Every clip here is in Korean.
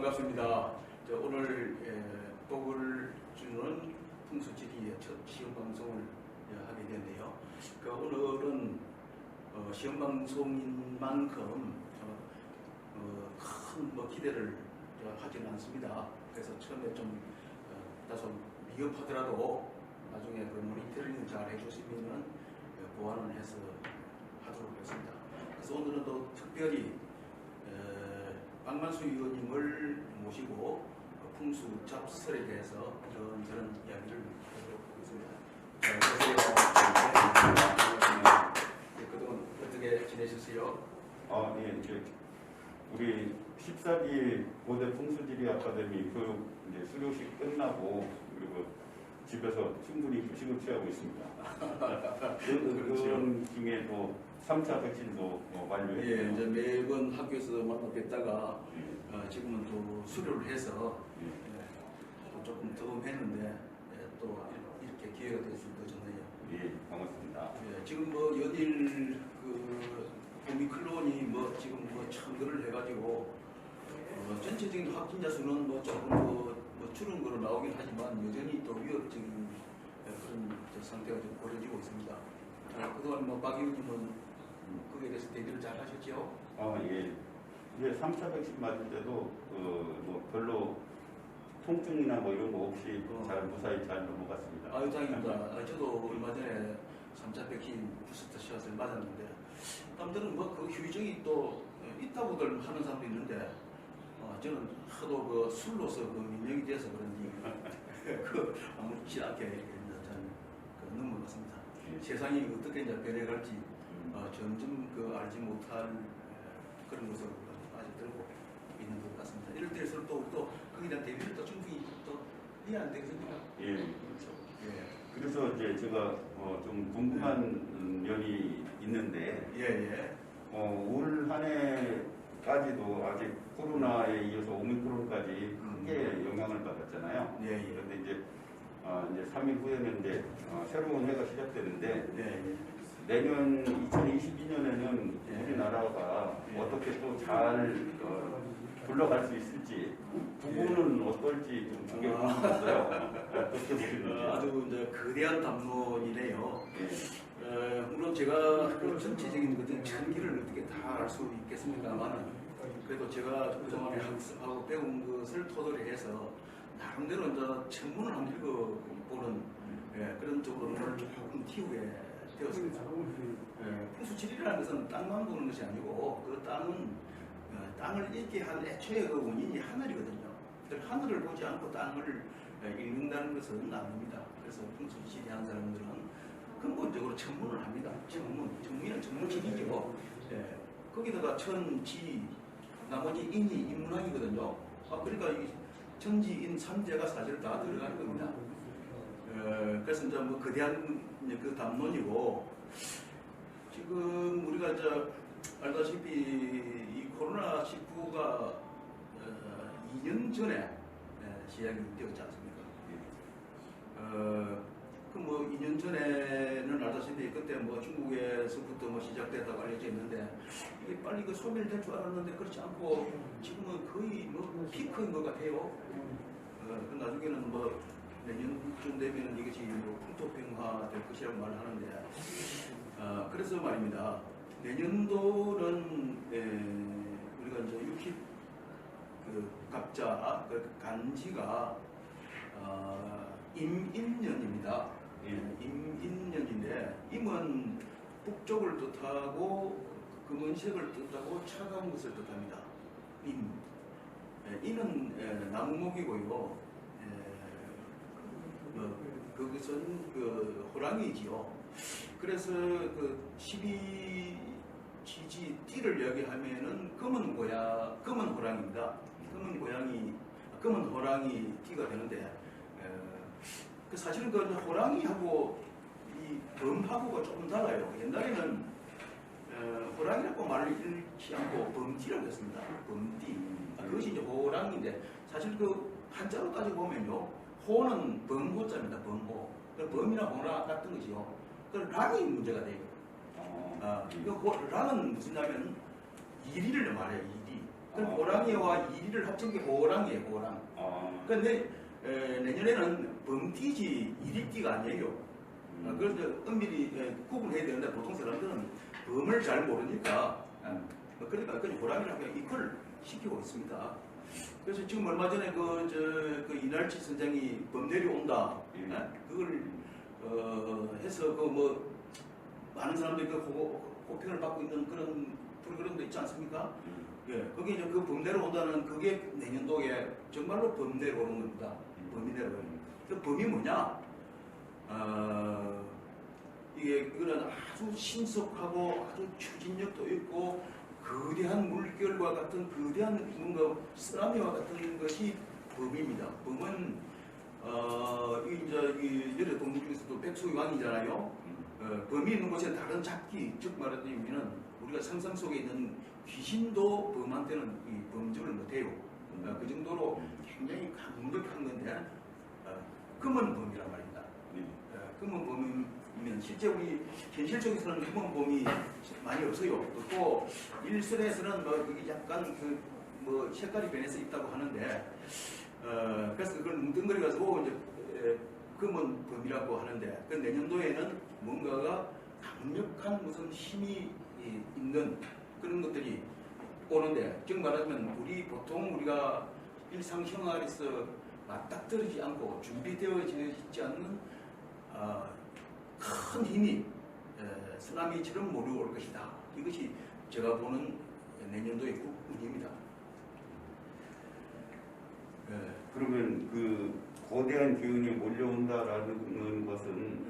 반갑습니다. 오늘 복을 주는 풍수지리의 첫 시험 방송을 하게 되는데요. 오늘은 시험 방송인 만큼 큰 기대를 하지는 않습니다. 그래서 처음에 좀 다소 미흡하더라도 나중에 모니터링 잘 해주시면은 보완을 해서 하도록 하겠습니다. 그래서 오늘은 또 특별히 박만수 의원님을 모시고 풍수 잡설에 대해서 이런저런 이야기를 해보도록 하겠습니다. 그동안 어떻게 지내셨어요? 네, 우리 14기 고대 풍수지리 아카데미 교육 이제 수료식 끝나고 그리고 집에서 충분히 휴식을 취하고 있습니다. 그런 중에도 3차 백신도 완료했고요. 예, 이제 매번 학교에서 만나 뵙다가 지금은 또 수료를 해서 또 조금 덤했는데 또 이렇게 기회가 될 수 있어 좋네요. 예, 반갑습니다. 예, 지금 연일 오미크론이 지금 참가를 해가지고 전체적인 확진자 수는 조금 줄은 거로 나오긴 하지만 여전히 또 위협적인 그런 상태가 좀 벌어지고 있습니다. 그동안 박 의원님은 그에 대해서 대비를 잘 하셨죠? 예. 이제 3차 백신 맞을 때도 별로 통증이나 이런 거 없이 잘 무사히 잘 넘어갔습니다. 다행입니다. 저도 얼마 전에 3차 백신 부스터 샷을 맞았는데 남들은 그 후유증이 또 있다고들 하는 사람도 있는데 저는 하도 술로서 민영이 돼서 그런지 아무렇지 않게 저는 넘어갔습니다. 세상이 어떻게 이제 변해갈지 점점 알지 못할 그런 것을 아직 들고 있는 것 같습니다. 이럴 때에서 또 거기에 대한 대비를 또 충분히 또 해야 안 되겠습니까? 예, 그렇죠. 예. 그래서 이제 제가 좀 궁금한 면이 있는데, 올 한 해까지도 아직 코로나에 이어서 오미크론까지 크게 영향을 받았잖아요. 그런데 이제 3일 후에는 이제 새로운 해가 시작되는데, 내년 2022년에는 우리나라가 어떻게 또 잘 굴러갈 수 있을지 부분은 어떨지 좀 그게 궁금했어요. 어떻게 보시는지. 아주 이제 거대한 담론이네요. 물론 제가 전체적인 것은 천기를 어떻게 다 알 수 있겠습니다만 그래도 제가 그동안에 학습하고 배운 것을 토대로 해서 나름대로 이제 전문을 한번 읽어보는 그런 쪽으로 조금 튀우게 되었습니다. 풍수지리라는 것은 땅만 보는 것이 아니고 그 땅을 읽게 한 애초에 그 원인이 하늘이거든요. 하늘을 보지 않고 땅을 읽는다는 것은 아닙니다. 그래서 풍수지리 하는 사람들은 근본적으로 천문을 합니다. 천문이는 천문지리죠. 거기다가 천지, 나머지 인이 인문학이거든요. 그러니까 이 천지인 삼재가 사실 다 들어가는 겁니다. 그래서 이제 거대한 그 담론이고 지금 우리가 이제 알다시피 이 코로나19가 2년 전에 시작이 되었지 않습니까? 2년 전에는 알다시피 그때 중국에서부터 시작됐다고 알려져 있는데 이게 빨리 소멸될 줄 알았는데 그렇지 않고 지금은 거의 피크인 것 같아요. 나중에는 내년쯤 되면 이것이 풍토병화 될 것이라고 말을 하는데 그래서 말입니다. 내년도는 우리가 이제 60 갑자 간지가 임인년입니다. 임인년인데 임은 북쪽을 뜻하고 금은색을 뜻하고 차가운 것을 뜻합니다. 인은 나무목이고요. 그것은 호랑이지요. 그래서 12지지 띠를 이야기하면은 검은 호랑이입니다. 검은 호랑이 띠가 되는데 사실은 호랑이하고 이 범하고가 조금 달라요. 옛날에는 호랑이라고 말을 잃지 않고 범띠라고 했습니다. 범띠. 그것이 이제 호랑이인데 사실 한자로 따지고 보면요. 호는 범호자입니다. 범호. 범이나 호나 같은 것이요. 랑이 문제가 돼요. 랑은 무슨 냐면 이리를 말해요. 이리. 그 호랑이와 이리를 합친 게 호랑이에요, 호랑. 근데 내년에는 범띠지 이리띠가 아니에요. 그래서 엄밀히 구분해야 되는데 보통 사람들은 범을 잘 모르니까 그러니까 그냥 호랑이라고 이걸 시키고 있습니다. 그래서 지금 얼마 전에 그 이날치 선장이 범 내려온다. 그걸 해서 그 뭐 많은 사람들이 그 호평을 받고 있는 그런 프로그램도 있지 않습니까? 예, 거기 이제 그 범 내려온다는 그게 내년도에 정말로 범 내려오는 겁니다. 범이 내려오는. 그 범이 뭐냐? 이거는 아주 신속하고 아주 추진력도 있고 거대한 물결과 같은 거대한 뭔가 쓰나미와 같은 것이 범입니다. 범은 이 여러 동물 중에서도 백수의 왕이잖아요. 범이 있는 곳에 다른 잡기, 즉 말하자면 우리가 상상 속에 있는 귀신도 범한테는 이 범죄를 못해요. 그 정도로 굉장히 강력한 건데 금은 범이란 말입니다. 금은 범이면 실제 우리 현실 속에서는 금은 범이 많이 없어요. 또 일설에서는 뭐 그게 약간 그 뭐 색깔이 변해서 있다고 하는데 그래서 그걸 뭉뚱그려가지고 이제 금은 범이라고 하는데 그 내년도에는 뭔가가 강력한 무슨 힘이 있는 그런 것들이 오는데 즉 말하자면 보통 우리가 일상생활에서 맞닥뜨리지 않고 준비되어져 있지 않는 큰 힘이 쓰나미처럼 몰려올 것이다. 이것이 제가 보는 내년도의 운입니다. 그러면 그 거대한 기운이 몰려온다라는 것은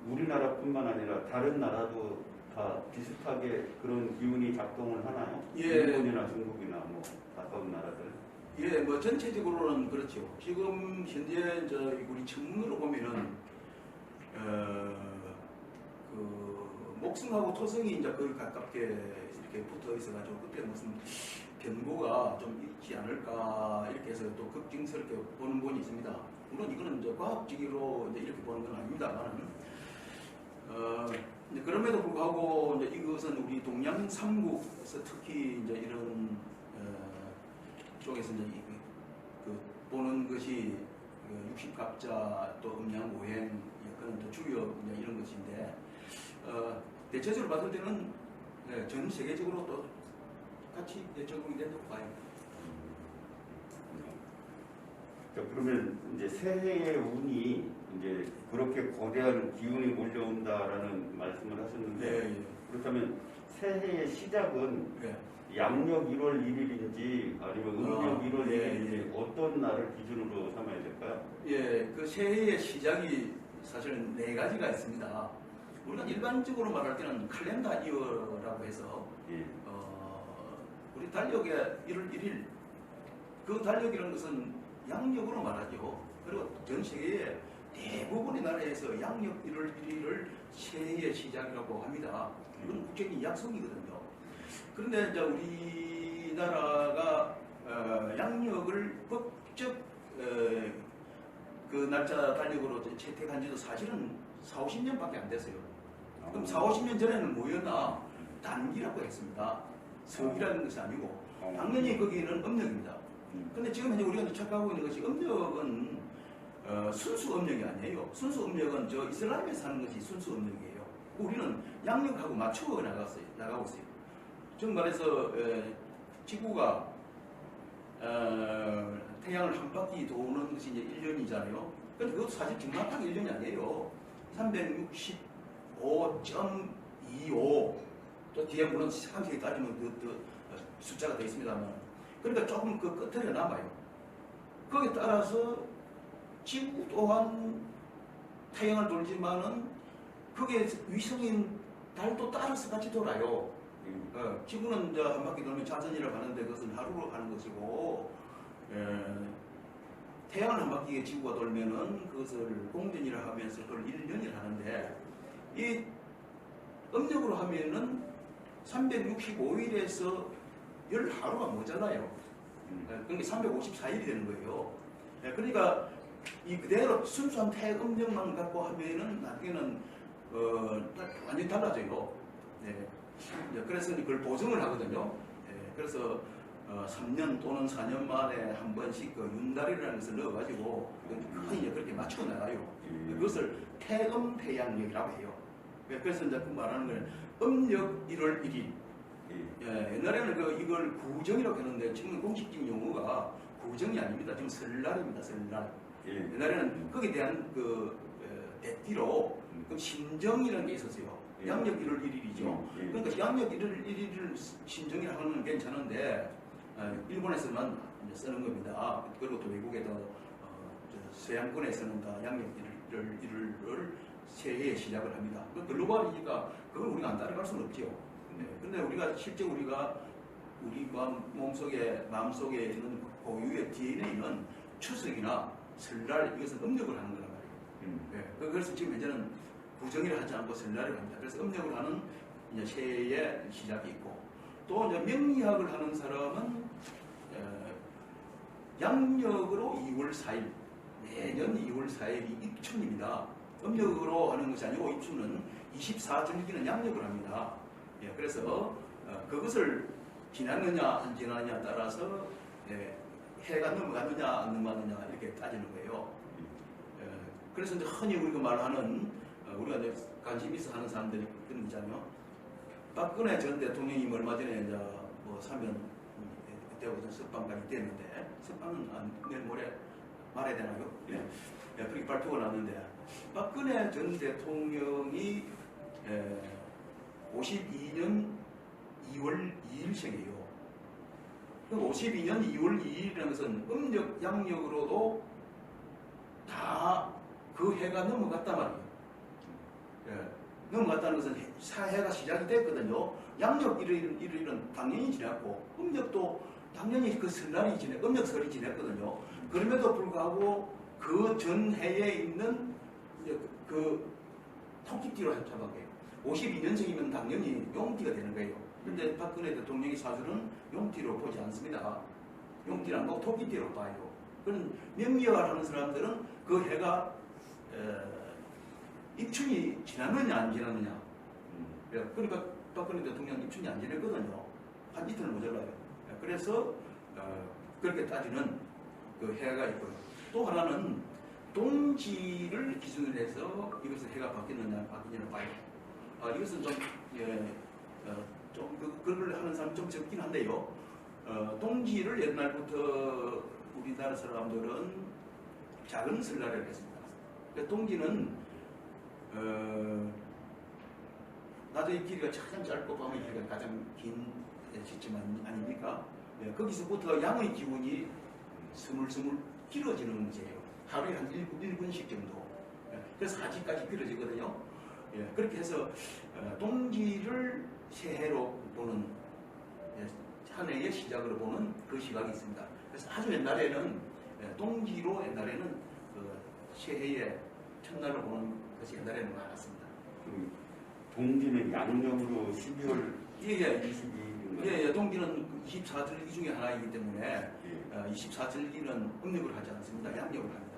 우리나라뿐만 아니라 다른 나라도 다 비슷하게 그런 기운이 작동을 하나요? 일본이나 중국이나 뭐 가까운 나라들? 예, 뭐 전체적으로는 그렇죠. 지금 현재 우리 천문으로 보면은 그 목성하고 토성이 이제 거의 가깝게 이렇게 붙어 있어가지고 그때 무슨 변고가 좀 있지 않을까 이렇게 해서 또 걱정스럽게 보는 분이 있습니다. 물론 이거는 이제 과학적으로 이제 이렇게 보는 건 아닙니다만, 그럼에도 불구하고 이제 이것은 우리 동양 삼국에서 특히 이제 이런 쪽에서 이제 그 보는 것이 육십갑자 또 음양오행 그런 또 주요 이런 것인데 대체적으로 봤을 때는 전 세계적으로 또 같이 적응이 된다고 봐요. 그러면 이제 새해의 운이 이제 그렇게 거대한 기운이 몰려온다라는 말씀을 하셨는데 그렇다면 새해의 시작은 양력 1월 1일인지 아니면 음력 1월 1일인지 어떤 날을 기준으로 삼아야 될까요? 예, 그 새해의 시작이 사실은 4가지가 있습니다. 우리가 일반적으로 말할 때는 칼렌다 이어라고 해서 우리 달력의 1월 1일 그 달력이라는 것은 양력으로 말하죠. 그리고 전 세계의 대부분의 나라에서 양력 1월 1일을 새해의 시작이라고 합니다. 이건 국제적인 약속이거든요. 그런데 이제 우리나라가 양력을 법적 그 날짜 달력으로 채택한 지도 사실은 4, 50년밖에 안 됐어요. 그럼 4, 50년 전에는 뭐였나? 단기라고 했습니다. 석이라는 것이 아니고 당연히 거기는 음력입니다. 근데 지금 현재 우리가 착각하고 있는 것이 음력은 순수 음력이 아니에요. 순수 음력은 저 이슬람에서 하는 것이 순수 음력이에요. 우리는 양력하고 맞추어 나가고 있어요. 즉 말해서 지구가 태양을 한 바퀴 도는 것이 이제 1년이잖아요. 근데 그것도 사실 정확하게 1년이 아니에요. 365.25 또 뒤에 물론 상세히 따지면 그 숫자가 되어 있습니다만 그러니까 조금 그 끝에 남아요. 거기에 따라서 지구 또한 태양을 돌지만은 그게 위성인 달도 따라서 같이 돌아요. 지구는 이제 한 바퀴 돌면 자전이라고 하는데 그것은 하루로 하는 것이고 태양을 한 바퀴에 지구가 돌면은 그것을 공전이라 하면서 그걸 1년이라 하는데 이 음력으로 하면은 365일에서 10하루가 모자라요. 그러니까 354일이 되는 거예요. 그러니까 이 그대로 순수한 태음력만 갖고 하면은 나중에는 완전히 달라져요. 그래서 그걸 보정을 하거든요. 그래서 3년 또는 4년 만에 한 번씩 그 윤달이라는 것을 넣어가지고 이제 그렇게 맞추어 나가요. 그것을 태음태양력이라고 해요. 그래서 이제 그 말하는 거는 음력 1월 1일. 옛날에는 이걸 구정이라고 했는데 지금 공식적인 용어가 구정이 아닙니다. 지금 설날입니다. 설날. 옛날에는 거기에 대한 대띠로 신정이라는 게 있었어요. 양력 1월 1일이죠. 그러니까 양력 1월 1일을 신정이라고 하는 건 괜찮은데 일본에서만 이제 쓰는 겁니다. 그리고 또 외국에도 서양권에서는 다 양력 1월 1일을 새해에 시작을 합니다. 글로벌이니까 그걸 우리가 안 따라갈 수는 없죠. 근데 우리가 실제 우리가 우리 마음속에 있는 고유의 DNA는 추석이나 설날 이것은 음력을 하는 거란 말이에요. 그래서 지금 현재는 구정일을 하지 않고 설날을 합니다. 그래서 음력을 하는 이제 새해의 시작이 있고 또 이제 명리학을 하는 사람은 양력으로 2월 4일 매년 2월 4일이 입춘입니다. 음력으로 하는 것이 아니고 입춘은 24절기는 양력을 합니다. 그래서 그것을 지났느냐 안 지났느냐에 따라서 해가 넘어갔느냐 안 넘어갔느냐 이렇게 따지는 거예요. 그래서 이제 흔히 우리가 말하는 우리가 이제 관심 있어 하는 사람들이 그런 있잖아요. 박근혜 전 대통령이 얼마 전에 이제 뭐 사면 그때부터 석방까지 됐는데 석방은 내일 모레 말해야 되나요? 그렇게 발표가 났는데 박근혜 전 대통령이 52년 2월 2일생이에요. 52년 2월 2일이라는 것은 음력 양력으로도 다 그 해가 넘어갔단 말이에요. 넘어갔다는 것은 사해가 시작이 됐거든요. 양력 1일은 당연히 지났고 음력도 당연히 그 설날이 음력설이 지냈거든요. 그럼에도 불구하고 그 전해에 있는 그 토끼띠로 잡아게요. 52년생이면 당연히 용띠가 되는 거예요. 근데 박근혜 대통령이 사주는 용띠로 보지 않습니다. 용띠를 안 보고 토끼띠로 봐요. 그런 명리학을 하는 사람들은 그 해가 입춘이 지났느냐 안 지났느냐. 그러니까 박근혜 대통령 입춘이 안 지냈거든요. 한 이틀 모자라요. 그래서 그렇게 따지는 그 해가 있고요. 또 하나는 동지를 기준으로 해서 이것을 해가 바뀌느냐 바뀌느냐 봐요. 이것은 그걸 하는 사람 좀 적긴 한데요. 동지를 옛날부터 우리나라 사람들은 작은 설날을 했습니다. 동지는 나중에 길이가 가장 짧고 밤의 길이가 가장 긴 시점 아닙니까? 거기서부터 양의 기운이 스물스물 길어지는 문제예요. 하루에 한 1분씩 정도. 그래서 하지까지 길어지거든요. 그렇게 해서 동지를 새해로 보는 한 해의 시작으로 보는 그 시각이 있습니다. 그래서 아주 옛날에는 동지로 옛날에는 그 새해의 첫날로 보는 것이 옛날에는 많았습니다. 동지는 양력으로 12월 22일. 동지는 24절기 중에 하나이기 때문에 24절기는 음력을 하지 않습니다. 양력을 합니다.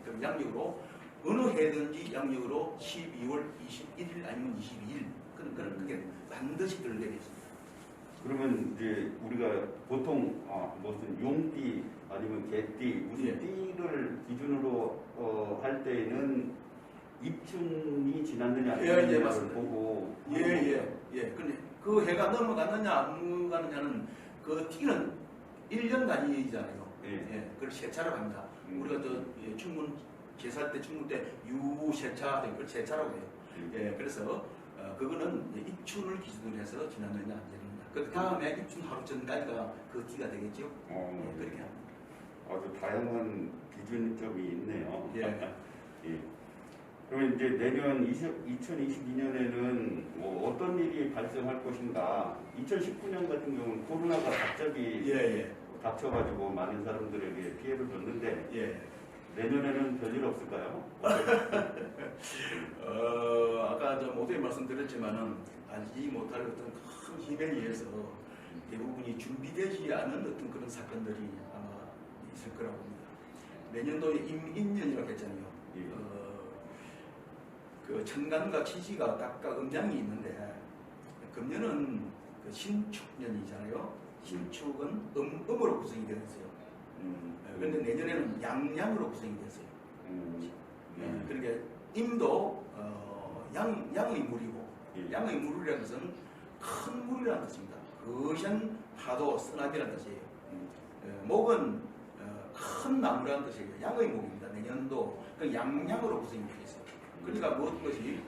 그럼 양력으로 어느 해든지 양력으로 12월 21일 아니면 22일 그게 반드시 들게 있습니다. 그러면 이제 우리가 보통 무슨 용띠 아니면 개띠 무슨 띠를 기준으로 할 때는 입춘이 지났느냐 아니냐를 보고 근데 그 해가 넘어갔느냐 안 넘어갔느냐는 그 띠는 1년 단위잖아요. 그걸 세차라고 합니다. 우리가 충문 제사 때 충문 때 유세차 그걸 세차라고 해요. 그래서 그거는 입춘을 기준으로 해서 지났느냐 안 지났느냐. 그 다음에 입춘 하루 전까지가 그 띠가 되겠죠. 그렇게 합니다. 아주 다양한 기준점이 있네요. 그러면 이제 내년 2022년에는 뭐 어떤 일이 발생할 것인가. 2019년 같은 경우는 코로나가 갑자기 닥쳐가지고 많은 사람들에게 피해를 줬는데 내년에는 별일 없을까요? 아까 모두에 말씀드렸지만은 알지 못할 어떤 큰 힘에 의해서 대부분이 준비되지 않은 어떤 그런 사건들이 아마 있을 거라고 봅니다. 내년도에 임인년이라고 했잖아요. 그 천간과 지지가 각각 음양이 있는데 금년은 그 신축년이잖아요. 신축은 음으로 구성이 되어 있어요. 그런데 내년에는 양양으로 구성이 됐어요. 그러니까 임도 양의 물이고, 양의 물이라는 것은 큰 물이라는 뜻입니다. 거센 파도, 쓰나미라는 뜻이에요. 목은 큰 나무라는 뜻이에요. 양의 목입니다. 내년도 그 양양으로 구성이 되어 있어요. 그러니까 모든 것이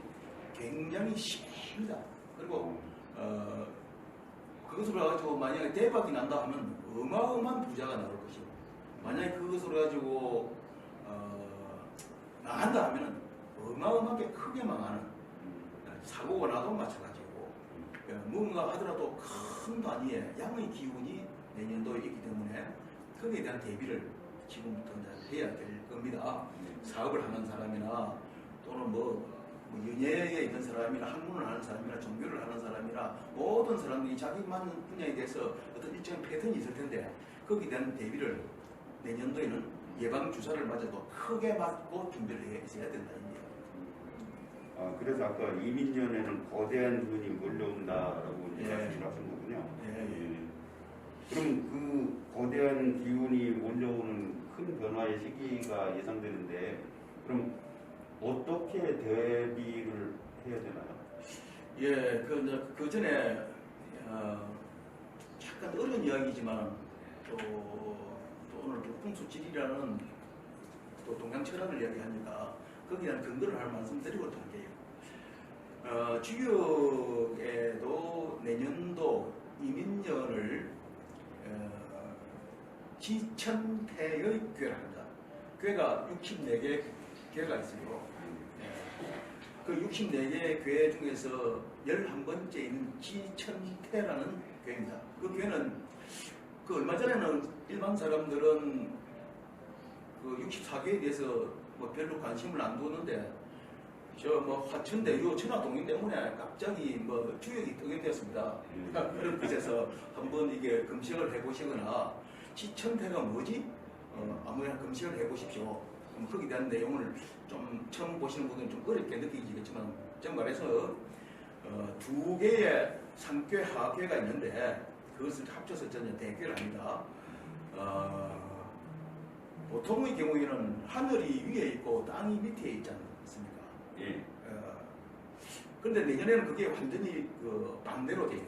굉장히 심합니다. 그리고 그것으로 가지고 만약에 대박이 난다 하면 어마어마한 부자가 나올 것이고, 만약에 그것으로 가지고 망한다 하면 어마어마하게 크게 망하는, 사고가 나도 마찬가지고, 뭔가 하더라도 큰 단위의 양의 기운이 내년도에 있기 때문에 거기에 대한 대비를 지금부터 이제 해야 될 겁니다. 사업을 하는 사람이나 또는 뭐 연예에 있는 사람이나 학문을 하는 사람이나 종교를 하는 사람이나 모든 사람들이 자기만 분야에 대해서 어떤 일정한 패턴이 있을 텐데, 거기에 대한 대비를 내년도에는 예방 주사를 맞아도 크게 맞고 준비를 해 있어야 된다. 그래서 아까 이민년에는 거대한 돈이 몰려온다라고 예. 말씀을 하신 거군요. 예. 그럼 그 거대한 기운이 몰려오는 큰 변화의 시기가 예상되는데, 그럼 어떻게 대비를 해야 되나요? 예, 그 전에 약간 어려운 이야기지만 또 오늘 풍수지리라는 또 동양 철학을 이야기하니까 거기에 대한 근거를 할 말씀드리고 또 할게요. 주역에도 내년도 이민년을 지천태의 괴라 합니다. 괴가 64개 괴가 있어요. 그 64개의 괴 중에서 11번째 있는 지천태라는 괴입니다. 그 괴는 그 얼마 전에는 일반 사람들은 그 64개에 대해서 뭐 별로 관심을 안 두었는데, 저 뭐 화천대유 천화동인 때문에 갑자기 뭐 주역이 뜨게 되었습니다. 그런 뜻에서 한번 이게 검색을 해보시거나 지천태가 뭐지? 아무나 검색을 해보십시오. 거기에 대한 내용을 좀 처음 보시는 분들은 좀 어렵게 느끼시겠지만, 정말해서 두 개의 상괴 하괴가 있는데 그것을 합쳐서 전혀 대괴를 합니다. 보통의 경우에는 하늘이 위에 있고 땅이 밑에 있지 않습니까? 예. 그런데 내년에는 그게 완전히 그 반대로 돼요.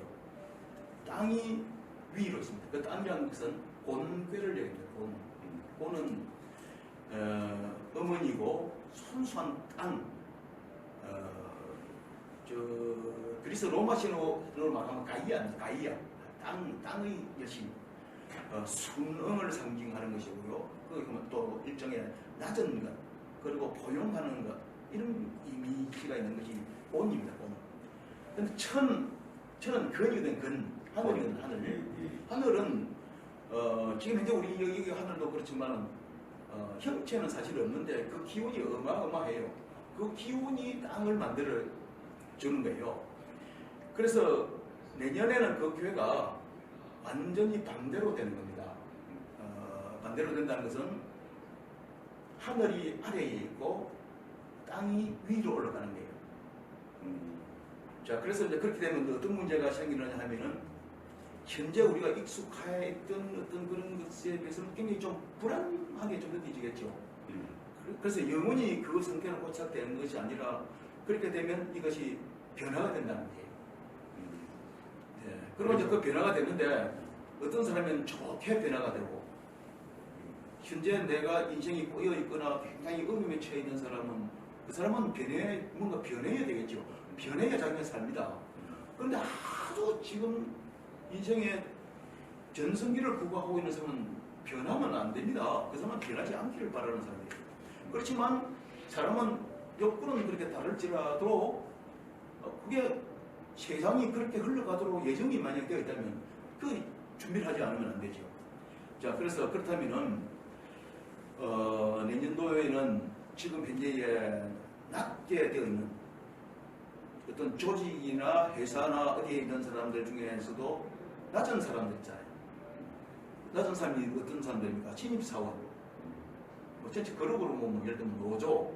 땅이 위로 있습니다. 그 땅이라는 것은 곤괴를 얘기합니다. 곤은 어머니고 순수한 땅. 그리스 로마 신호로 말하면 가이아. 땅의 여신. 순응을 상징하는 것이고요. 그러면 또 일종의 낮은 것, 그리고 포용하는 것, 이런 이미지가 있는 것이 곤입니다. 곤. 근데 천은 근이든 근, 하늘이든 하늘. 하늘은 지금 현재 우리 여기 하늘도 그렇지만 형체는 사실 없는데 그 기운이 어마어마해요. 그 기운이 땅을 만들어 주는 거예요. 그래서 내년에는 그 기회가 완전히 반대로 되는 겁니다. 반대로 된다는 것은 하늘이 아래에 있고 땅이 위로 올라가는 거예요. 자, 그래서 이제 그렇게 되면 어떤 문제가 생기느냐 하면은, 현재 우리가 익숙해 있던 어떤 그런 것에 비해서는 굉장히 좀 불안하게 좀 느껴지겠죠. 그래서 영원히 그 상태로 고착되는 것이 아니라, 그렇게 되면 이것이 변화가 된다는 거예요. 네. 그리고 이제 그 변화가 되는데, 어떤 사람은 좋게 변화가 되고, 현재 내가 인생이 꼬여 있거나 굉장히 어려움에 처해 있는 사람은, 그 사람은 뭔가 변해야 되겠죠. 변해야 자기가 삽니다. 그런데 아주 지금 인생의 전성기를 구가하고 있는 사람은 변하면 안 됩니다. 그 사람은 변하지 않기를 바라는 사람이에요. 그렇지만 사람은 여건은 그렇게 다를지라도 그게 세상이 그렇게 흘러가도록 예정이 만약 되어 있다면 그 준비를 하지 않으면 안 되죠. 자, 그래서 그렇다면은 내년도에는 지금 현재에 낮게 되어 있는 어떤 조직이나 회사나 어디에 있는 사람들 중에서도 낮은 사람들 있잖아요. 낮은 사람이 어떤 사람들입니까? 신입사원, 뭐 전체 그룹으로 뭐 예를 들면 노조,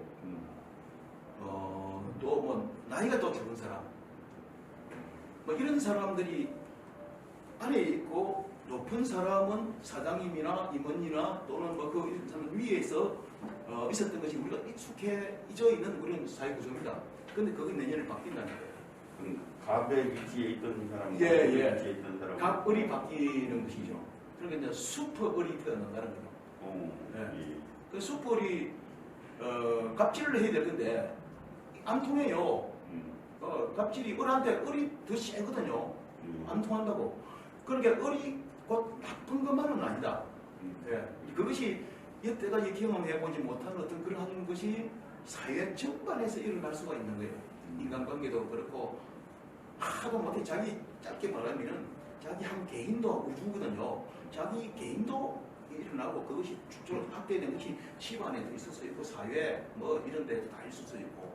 또 뭐 나이가 또 적은 사람, 뭐 이런 사람들이 안에 있고 높은 사람은 사장님이나 임원이나 또는 뭐그 위에서 있었던 것이 우리가 익숙해져 있는 그런 사회 구조입니다. 근데 그게 내년에 바뀐다는 거예요. 갑의 위치에 있던 사람과 예, 을의 예. 위치에 있던 사람. 갑을이 바뀌는 것이죠. 그러니까 이제 슈퍼을이 태어난다는 거죠. 예. 예. 그 슈퍼을이 갑질을 해야 될 건데 안 통해요. 갑질이 을한테 을이 더 세거든요. 안 통한다고. 그러니까 을이 곧 나쁜 것만은 아니다. 예. 그것이 여태까지 경험해보지 못한 어떤 그러한 것이 사회 전반에서 일어날 수가 있는 거예요. 인간관계도 그렇고 하도 못해 자기 짧게 말하면은 자기 한 개인도 우주거든요. 자기 개인도 일어나고 그것이 축적으로 확대된 것이 집안에도 있을 수 있고 사회 뭐 이런 데도 다 있을 수 있고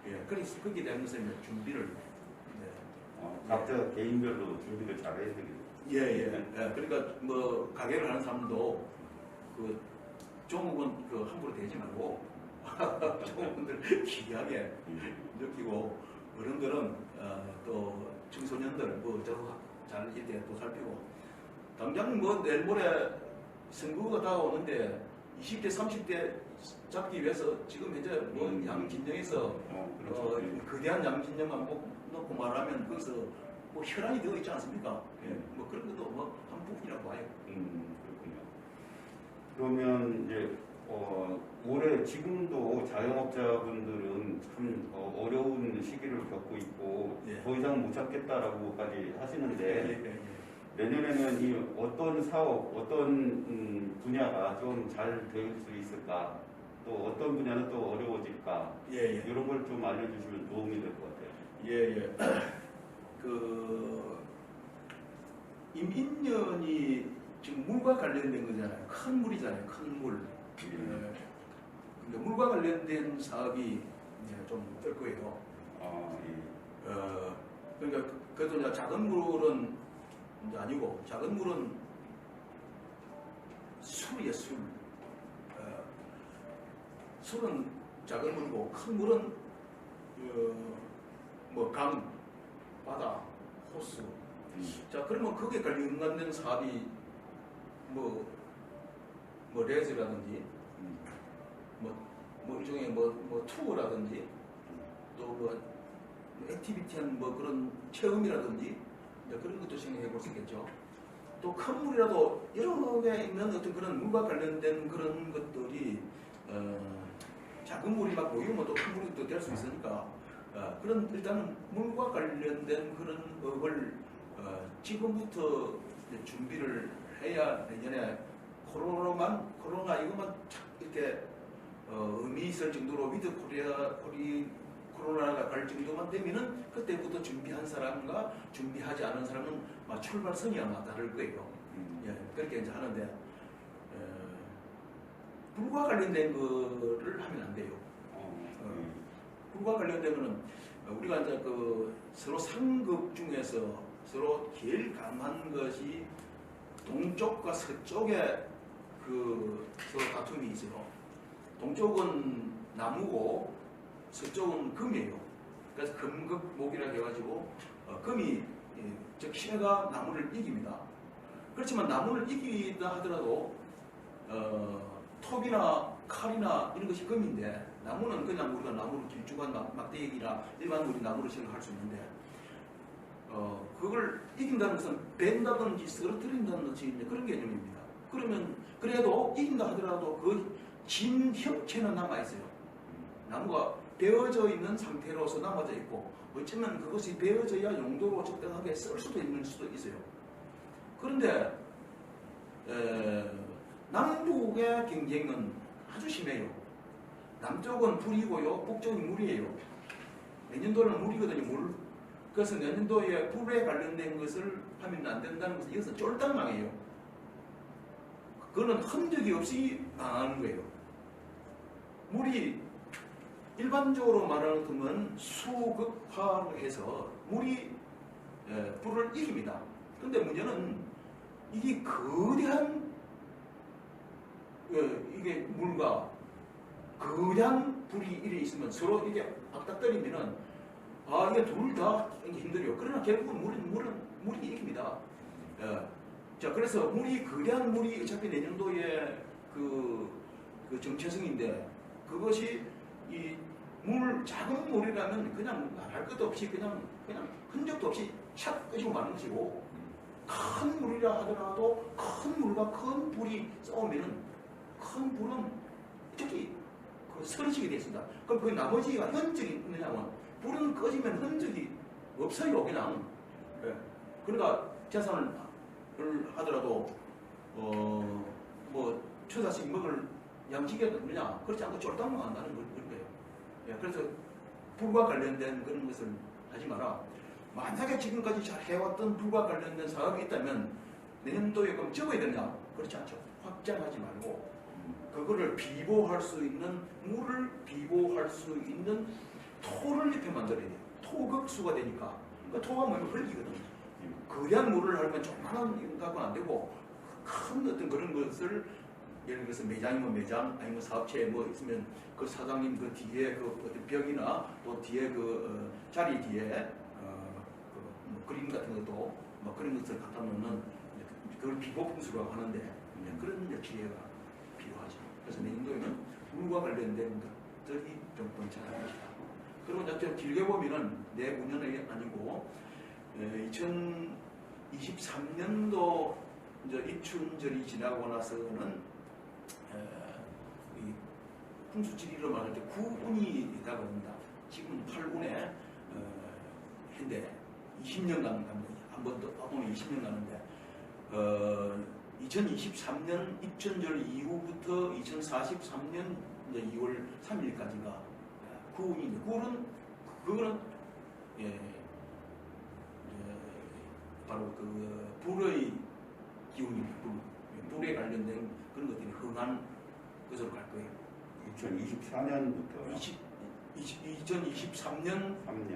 예. 그래서 거기에 대한 것을 준비를 각자 개인별로 준비를 잘 해야 되겠네요. 예. 그러니까 뭐 가게를 하는 사람도 그 종업원 그 함부로 대지 말고 종업원들 귀하게 느끼고 어른들은 또 청소년들 뭐 저거 잘 이때 또 살피고 당장 뭐 내일 모레 선거가 다가오는데 20대 30대 잡기 위해서 지금 현재 뭐 양진영에서 그렇죠. 거대한 양진영만 놓고 말하면 거기서 뭐 혈안이 되어 있지 않습니까? 예. 뭐 그런 것도 뭐 한 부분이라고 봐요. 그렇군요. 그러면 이제 올해 지금도 자영업자분들은 참 어려운 시기를 겪고 있고 예. 더 이상 못 참겠다라고까지 하시는데 예. 내년에는 이 어떤 사업, 어떤 분야가 좀 잘 될 수 있을까? 또 어떤 분야는 또 어려워질까? 예. 이런 걸 좀 알려주시면 도움이 될 것 같아요. 예. 그 임인년이 지금 물과 관련된 거잖아요. 큰 물이잖아요. 큰 물. 근데 물과 관련된 사업이 좀 뜰 거예요. 예. 그러니까 그래도 이제 작은 물은 이제 아니고 작은 물은 술이에요. 술. 술은 작은 물이고 큰 물은 뭐 강, 바다, 호수. 자 그러면 거기에 연관된 사업이 뭐 레즈라든지 뭐 일종의 뭐 투어라든지 또 뭐 액티비티한 뭐 그런 체험이라든지 그런 것도 생각해 볼 수 있겠죠. 또 큰 물이라도 여러 개 있는 어떤 그런 물과 관련된 그런 것들이 작은 물이 막 모이면 또 큰 물이 또 될 수 있으니까 그런 일단은 물과 관련된 그런 업을 지금부터 준비를 해야 내년에 코로나 이것만 이렇게 의미 있을 정도로 위드 코로나가 갈 정도만 되면은 그때부터 준비한 사람과 준비하지 않은 사람은 출발선이 아마 다를 거예요. 예, 그렇게 이제 하는데 불과 관련된 거를 하면 안 돼요. 불과 관련된 거는 우리가 이제 그 서로 상급 중에서 서로 제일 강한 것이 동쪽과 서쪽에 그 서로 다툼이 있어요. 동쪽은 나무고 서쪽은 금이에요. 그래서 금극목이라고 해가지고 금이 즉 신가 나무를 이깁니다. 그렇지만 나무를 이기다 하더라도 톱이나 칼이나 이런 것이 금인데 나무는 그냥 우리가 나무를 길쭉한 막대기나 일반 우리 나무를 생각할 수 있는데 그걸 이긴다는 것은 벤다든지 쓰러뜨린다든지 그런 개념입니다. 그러면 그래도 이긴다 하더라도 그 진 형체는 남아있어요. 나무가 베어져 있는 상태로서 남아져 있고 어쩌면 그것이 베어져야 용도로 적당하게 쓸 수도 있는 수도 있어요. 그런데 남북의 경쟁은 아주 심해요. 남쪽은 불이고요, 북쪽은 물이에요. 내년도는 물이거든요, 물. 그래서 내년도에 불에 관련된 것을 하면 안 된다는 것은 이것은 쫄딱 망해요. 그거는 흔적이 없이 망하는 거예요. 물이 일반적으로 말하는 것은 수극화로 해서 물이 불을 이깁니다. 그런데 문제는 이게 거대한 이게 물과 거대한 불이 이래 있으면 서로 이게 악닥거리면은 이게 둘 다 힘들어요. 그러나 결국은 물이 이깁니다. 자, 그래서 거대한 물이 어차피 내년도에 그 정체성인데, 그것이 작은 물이라면 그냥 말할 것도 없이 그냥 흔적도 없이 샥 끄시고 마는 것이고, 큰 물이라 하더라도 큰 물과 큰 불이 싸우면은 큰 불은 특히 쓰러지게 되어 있습니다. 그럼 그 나머지가 흔적이 있느냐면, 불은 꺼지면 흔적이 없어요, 그냥. 예. 그러니까 재산을 하더라도 뭐 처자식 먹을 양식이 없느냐, 그렇지 않고 쫄딱만 한다는 거예요. 예. 그래서 불과 관련된 그런 것을 하지 마라. 만약에 지금까지 잘 해왔던 불과 관련된 사업이 있다면 내년도에 그럼 접어야 되냐? 그렇지 않죠. 확장하지 말고 그거를 비보할 수 있는, 물을 비보할 수 있는 토를 옆에 만들어야 돼요. 토극수가 되니까. 그러니까 토가 뭐냐면 흙이거든요. 거대한 물을 하려면 조그만한 갖고는 안 되고, 큰 어떤 그런 것을, 예를 들어서 매장이면 매장, 아니면 사업체에 뭐 있으면 그 사장님 그 뒤에 그 어떤 벽이나 또 뒤에 그 자리 뒤에 뭐 그림 같은 것도 뭐 그런 것을 갖다 놓는, 그걸 비보풍수라고 하는데, 그런 기회가 필요하죠. 그래서 내년도에는 물과 관련된 것들이 좀 번창할 것이다. 그리고 이제 좀 길게 보면은 내후년이 아니고 2023년도 이제 입춘절이 지나고 나서는 이 풍수지리로 말할 때 9운이 있다고 합니다. 지금 8운에 현대 20년간 한 번 더 보면 20년 가는데 2023년 입춘절 이후부터 2043년 이제 2월 3일까지가 9운인데, 그거는 바로 그 불의 기운입니다. 불에 관련된 그런 것들이 흥한 것으로 갈 거예요. 2024년부터 2023년 3년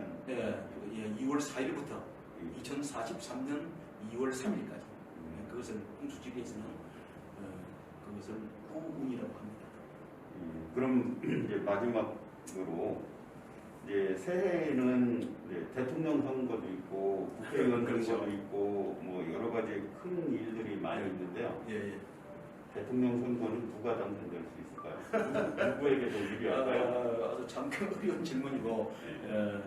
2월 4일부터 2043년 2월 3일까지 그것을 풍수지리에서는 그것을 구운이라고 합니다. 그럼 이제 마지막으로 이제 새해에는 이제 대통령 선거도 있고 국회의원 그렇죠. 선거도 있고 뭐 여러 가지 큰 일들이 많이 있는데요. 예. 대통령 선거는 누가 당선될 수 있을까요? 누구에게 더 유리할까요? 아주 참 어려운 질문이고, 네.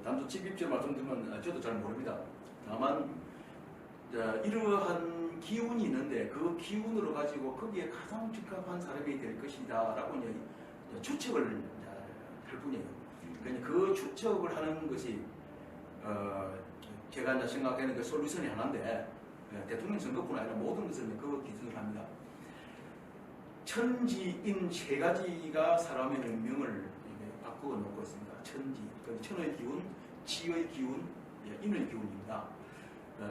단도직 입장 말씀드리면 저도 잘 모릅니다. 다만 이러한 기운이 있는데 그 기운으로 가지고 거기에 가장 적합한 사람이 될 것이다라고 이제 추측을 할 뿐이에요. 그러니까 그 추측을 하는 것이 제가 이제 생각하는 그 솔루션이 하나인데, 대통령 선거뿐 아니라 모든 것을 그 기준으로 합니다. 천지인 세 가지가 사람의 운명을 바꾸어 놓고 있습니다. 천지, 천의 기운, 지의 기운, 인의 기운입니다.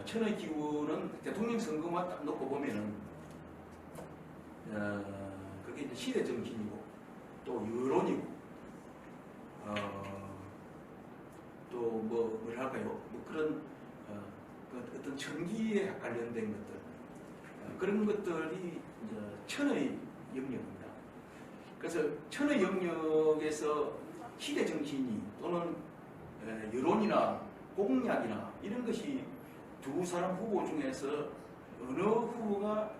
천의 기운은 대통령 선거만 딱 놓고 보면은 그게 이제 시대 정신이고 또 여론이고 또 뭐랄까요? 뭐 그런 어떤 전기에 관련된 것들, 그런 것들이 이제 천의 영역입니다. 그래서 천의 영역에서 시대 정신이 또는 여론이나 공약이나 이런 것이 두 사람 후보 중에서 어느 후보가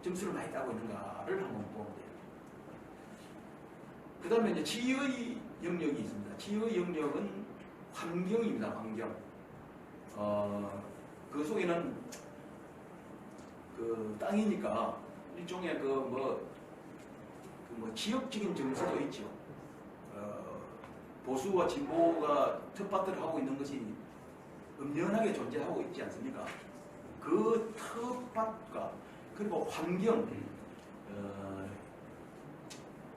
점수를 많이 따고 있는가를 한번 보면 돼요. 그 다음에 이제 지의 영역이 있습니다. 지의 영역은 환경입니다. 환경. 그 속에는 그 땅이니까 일종의 지역적인 정서도 있죠. 보수와 진보가 텃밭을 하고 있는 것이 엄연하게 존재하고 있지 않습니까? 그 텃밭과 그리고 환경,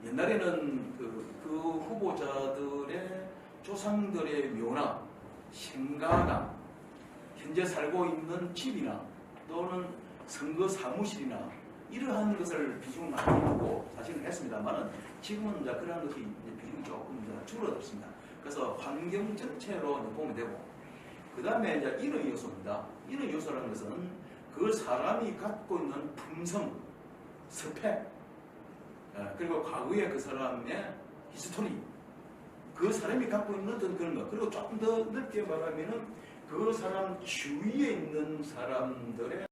옛날에는 그 후보자들의 조상들의 묘나 생가나 현재 살고 있는 집이나 또는 선거 사무실이나 이러한 것을 비중을 많이 두고 사실은 했습니다만은 지금은 이제 그러한 것이 비중이 조금 줄어들었습니다. 그래서 환경 전체로 보면 되고, 그 다음에 이제 인의 요소입니다. 인의 요소라는 것은 그 사람이 갖고 있는 품성, 스펙, 그리고 과거의 그 사람의 히스토리, 그 사람이 갖고 있는 어떤 그런 것, 그리고 조금 더 넓게 말하면은 그 사람 주위에 있는 사람들의